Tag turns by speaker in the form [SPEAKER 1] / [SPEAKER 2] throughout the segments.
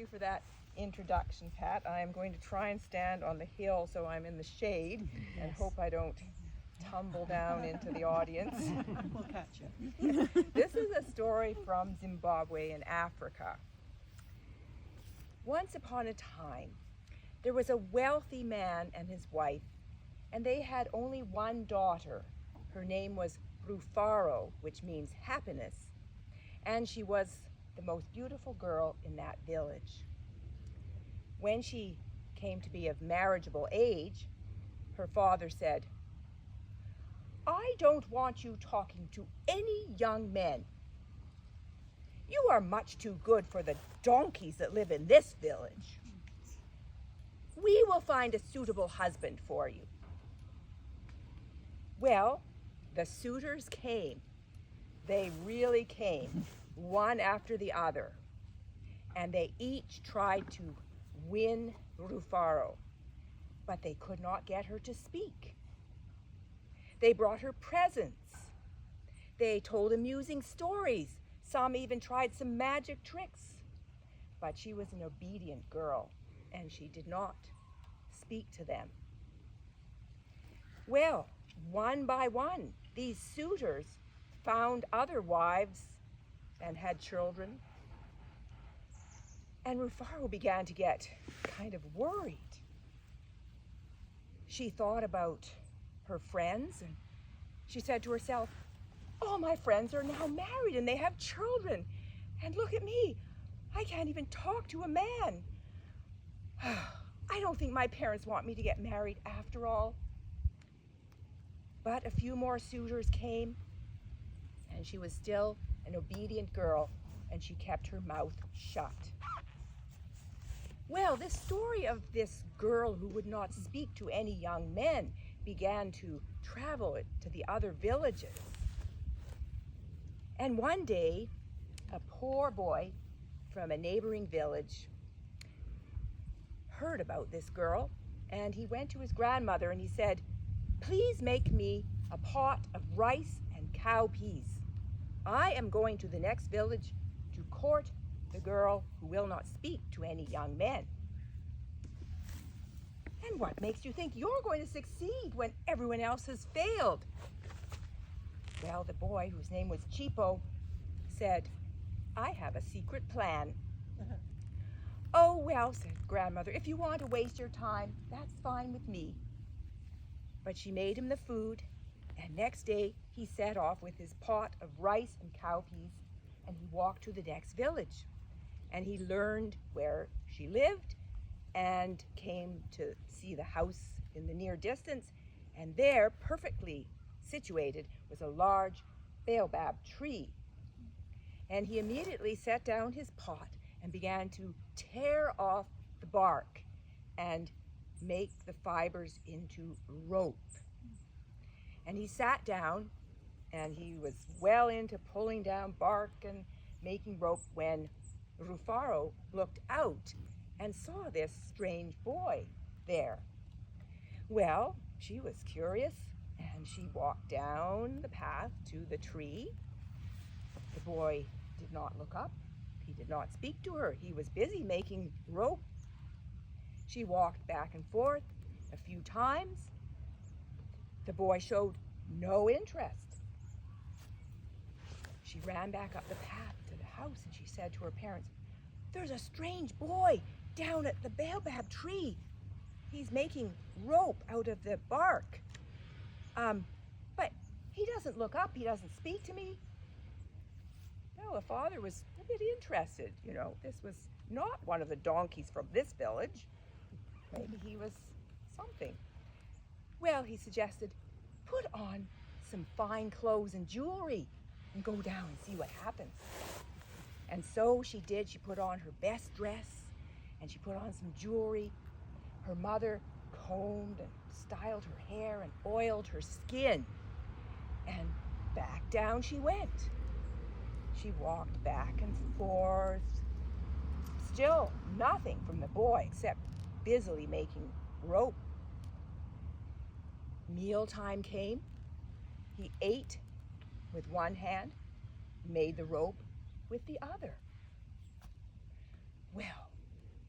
[SPEAKER 1] you for that introduction, Pat. I'm going to try and stand on the hill so I'm in the shade and hope I don't tumble down into the audience.
[SPEAKER 2] We'll catch you.
[SPEAKER 1] This is a story from Zimbabwe in Africa. Once upon a time, there was a wealthy man and his wife, and they had only one daughter. Her name was Rufaro, which means happiness, and she was the most beautiful girl in that village. When she came to be of marriageable age, her father said, "I don't want you talking to any young men. You are much too good for the donkeys that live in this village. We will find a suitable husband for you." Well, the suitors came. They really came, one after the other. And they each tried to win Rufaro, but they could not get her to speak. They brought her presents. They told amusing stories. Some even tried some magic tricks. But she was an obedient girl, and she did not speak to them. Well, one by one, these suitors found other wives and had children. And Rufaro began to get kind of worried. She thought about her friends, and she said to herself, "All my friends are now married and they have children. And look at me, I can't even talk to a man. I don't think my parents want me to get married after all." But a few more suitors came, and she was still an obedient girl, and she kept her mouth shut. Well, this story of this girl who would not speak to any young men began to travel to the other villages. And one day, a poor boy from a neighboring village heard about this girl, and he went to his grandmother and he said, "Please make me a pot of rice and cow peas. I am going to the next village to court the girl who will not speak to any young men." "And what makes you think you're going to succeed when everyone else has failed?" Well, the boy, whose name was Chipo, said, "I have a secret plan." "Oh, well," said grandmother, "if you want to waste your time, that's fine with me." But she made him the food, and next day he set off with his pot of rice and cow peas, and he walked to the next village. And he learned where she lived and came to see the house in the near distance, and there, perfectly situated, was a large baobab tree. And he immediately set down his pot and began to tear off the bark and make the fibers into rope. And he sat down, and he was well into pulling down bark and making rope when Rufaro looked out and saw this strange boy there. Well, she was curious, and she walked down the path to the tree. The boy did not look up. He did not speak to her. He was busy making rope. She walked back and forth a few times. The boy showed no interest. She ran back up the path to the house, and she said to her parents, "There's a strange boy down at the baobab tree. He's making rope out of the bark. But he doesn't look up. He doesn't speak to me." Well, the father was a bit interested. This was not one of the donkeys from this village. Maybe he was something. Well, he suggested, "Put on some fine clothes and jewelry and go down and see what happens." And so she did. She put on her best dress, and she put on some jewelry. Her mother combed and styled her hair and oiled her skin. And back down she went. She walked back and forth. Still nothing from the boy except busily making rope. Mealtime came. He ate with one hand, made the rope with the other. Well,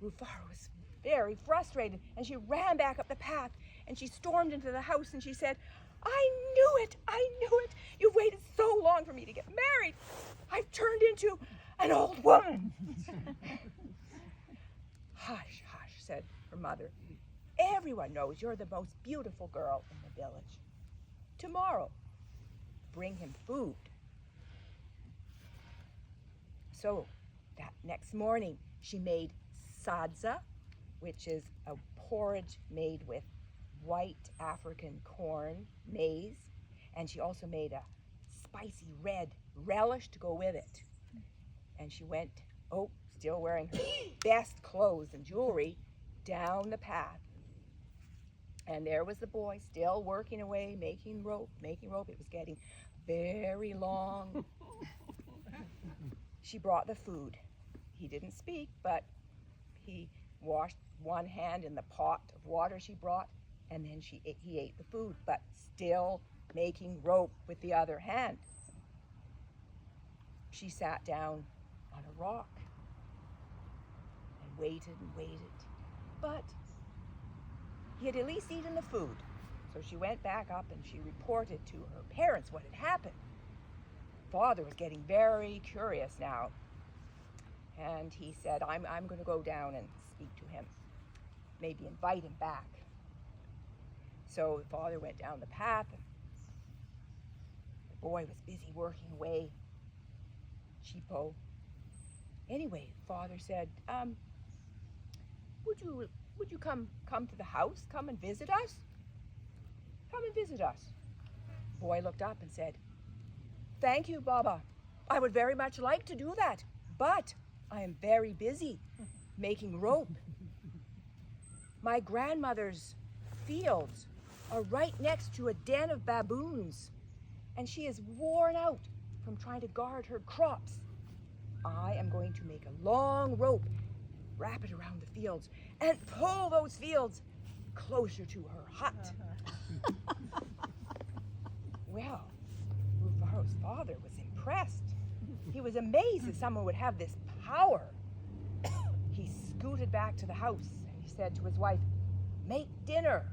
[SPEAKER 1] Rufaro was very frustrated, and she ran back up the path, and she stormed into the house, and she said, I knew it! I knew it! You've waited so long for me to get married. I've turned into an old woman. Hush, hush, said her mother. Everyone knows you're the most beautiful girl in the village. Tomorrow, bring him food. So that next morning, she made sadza, which is a porridge made with white African corn, maize, and she also made a spicy red relish to go with it. And she went, still wearing her best clothes and jewelry, down the path. And there was the boy still working away, making rope. It was getting very long. She brought the food. He didn't speak, but he washed one hand in the pot of water she brought, and then he ate the food, but still making rope with the other hand. She sat down on a rock and waited, but he had at least eaten the food. So she went back up and she reported to her parents what had happened. Father was getting very curious now, and he said, I'm going to go down and speak to him, maybe invite him back. So the father went down the path, and the boy was busy working away. Cheapo. Anyway, father said, would you come to the house? Come and visit us? Come and visit us. The boy looked up and said, Thank you, Baba. I would very much like to do that, but I am very busy making rope. My grandmother's fields are right next to a den of baboons, and she is worn out from trying to guard her crops. I am going to make a long rope, wrap it around the fields, and pull those fields closer to her hut. Well, Rufaro's father was impressed. He was amazed that someone would have this power. He scooted back to the house and he said to his wife, make dinner.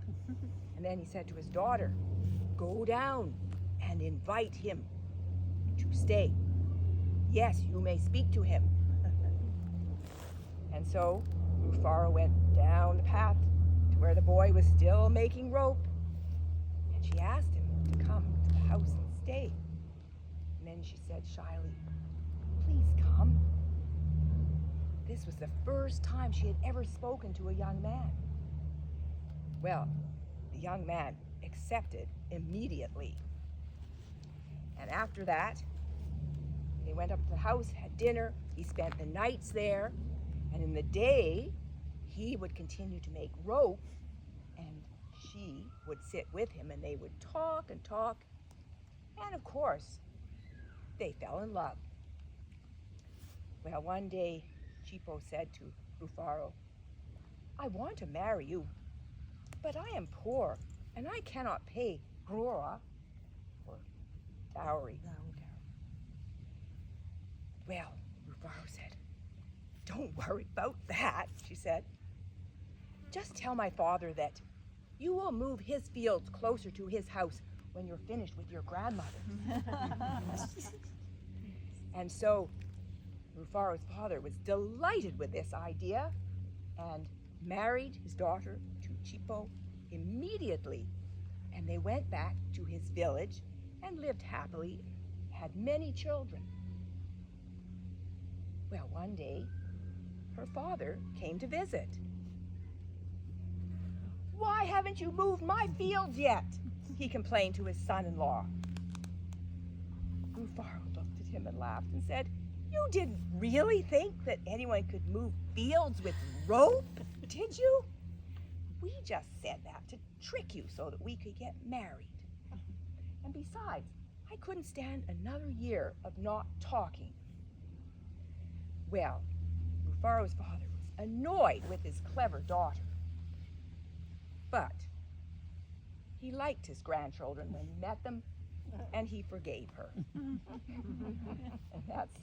[SPEAKER 1] And then he said to his daughter, go down and invite him to stay. Yes, you may speak to him. And so Rufaro went down the path to where the boy was still making rope. And she asked him to come to the house and stay. And then she said shyly, please come. This was the first time she had ever spoken to a young man. Well, the young man accepted immediately. And after that, they went up to the house, had dinner. He spent the nights there. And in the day, he would continue to make rope, and she would sit with him, and they would talk and talk. And of course, they fell in love. Well, one day, Cheapo said to Rufaro, I want to marry you, but I am poor, and I cannot pay grora, or dowry. Well, Rufaro said, don't worry about that, she said. Just tell my father that you will move his fields closer to his house when you're finished with your grandmother. And so Rufaro's father was delighted with this idea and married his daughter to Cheapo immediately. And they went back to his village and lived happily, had many children. Well, one day, her father came to visit. Why haven't you moved my fields yet? He complained to his son-in-law. Rufaro looked at him and laughed and said, you didn't really think that anyone could move fields with rope, did you? We just said that to trick you so that we could get married. And besides, I couldn't stand another year of not talking. Well, Rufaro's father was annoyed with his clever daughter. But he liked his grandchildren when he met them, and he forgave her. And that's...